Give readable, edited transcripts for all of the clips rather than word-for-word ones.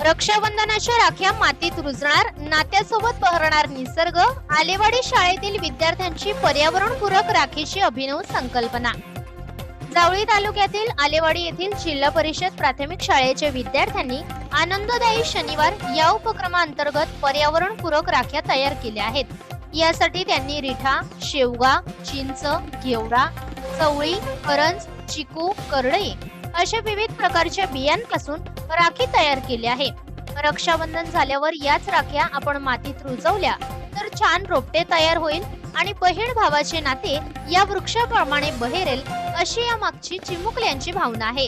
रक्षाबंधनाच्या राख्या मातीत रुजणार, नात्यासोबत बहरणार निसर्ग. आलेवाडी शाळेतील विद्यार्थ्यांची पर्यावरणपूरक राखीची अभिनव संकल्पना. जावळी तालुक्यातील आलेवाडी येथील जिल्हा परिषद प्राथमिक शाळेच्या विद्यार्थ्यांनी आनंददायी शनिवार या उपक्रमाअंतर्गत पर्यावरणपूरक राख्या तयार केल्या आहेत. यासाठी त्यांनी रिठा, शेवगा, चिंच, घेवडा, चवळी, करंज, चिकू, करडई अशा विविध प्रकारच्या बियांपासून राखी तयार केली आहे. रक्षाबंधन झाल्यावर याच राख्या आपण मातीत रुजवल्या तर छान रोपटे तयार होईल आणि बहीण भावाचे नाते या वृक्षाप्रमाणे बहेरेल, अशी या मागची चिमुकल्यांची भावना आहे.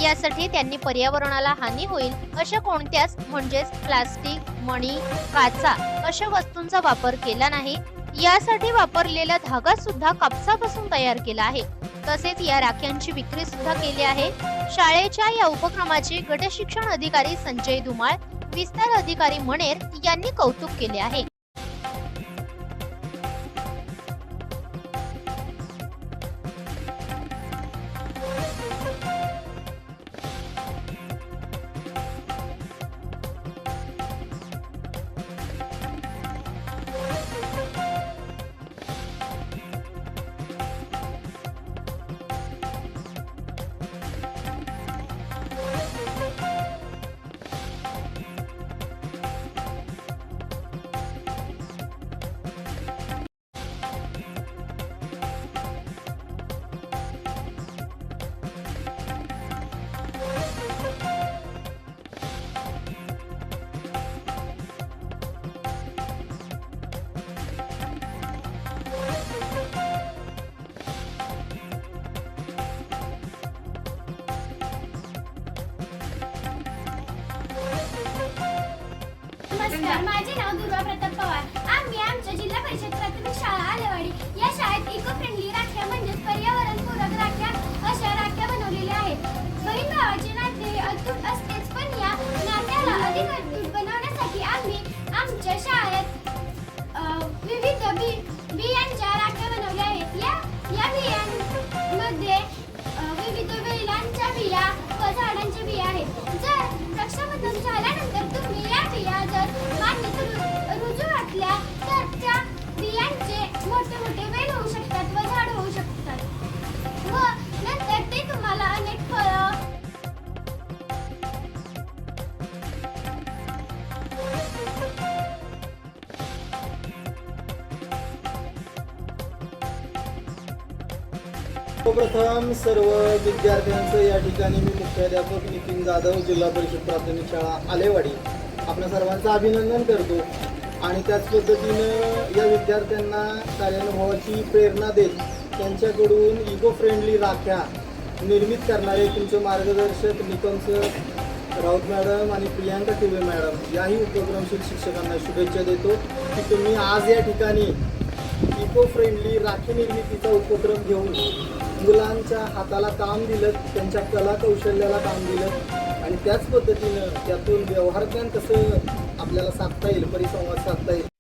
यासाठी त्यांनी पर्यावरणाला हानी होईल अशा कोणत्याच म्हणजेच प्लास्टिक, मणी, काचा अशा वस्तूंचा वापर केला नाही. यासाठी वापरलेला धागा सुद्धा कापसापासून तयार केला आहे. तसेच या राख्यांची विक्री सुद्धा केली आहे. शाळेच्या या उपक्रमाचे गट शिक्षण अधिकारी संजय धुमाळ, विस्तार अधिकारी मणेर यांनी कौतुक केले आहे. नमस्कार, माझे नाव दुर्वा प्रताप पवार. आम्ही आमच्या जिल्हा परिषद प्राथमिक शाळा आलेवाडी या शाळेत इको फ्रेंडली राख्या म्हणजेच पर्यावरणपूरक राख्या अशा राख्या बनवलेल्या आहेत. बहीण भावाचे नाते अतूट असतेच, पण या नात्याला अधिक अतूट बनवण्यासाठी आम्ही आमच्या शाळेत विविध बियांच्या राख्या बनवल्या आहेत. या बियांमध्ये विविध वेलांच्या बिया व झाडांच्या बिया आहेत. जर रक्षाबंधन झाल्यानंतर तुम्ही या बिया जर मातीत रुजू घातल्या तर त्या बियांचे मोठे मोठे वेल होऊ शकतात व झाड होऊ शकतात व नंतर ते तुम्हाला अनेक फळं सर्वप्रथम सर्व विद्यार्थ्यांचं या ठिकाणी मी मुख्याध्यापक नितीन जाधव, जिल्हा परिषद प्राथमिक शाळा आलेवाडी, आपल्या सर्वांचं अभिनंदन करतो. आणि त्याच पद्धतीनं या विद्यार्थ्यांना कार्यानुभवाची प्रेरणा देत त्यांच्याकडून इको फ्रेंडली राख्या निर्मित करणारे तुमचे मार्गदर्शक निकम सर, राऊत मॅडम आणि प्रियांका टिबे मॅडम याही उपक्रमशील शिक्षकांना शुभेच्छा देतो की तुम्ही आज या ठिकाणी इको फ्रेंडली राखी निर्मितीचा उपक्रम घेऊन मुलांच्या हाताला काम दिलं, त्यांच्या कला कौशल्याला काम दिलं आणि त्याच पद्धतीनं त्यातून व्यवहार ज्ञान कसं आपल्याला साधता येईल, परिसंवाद साधता येईल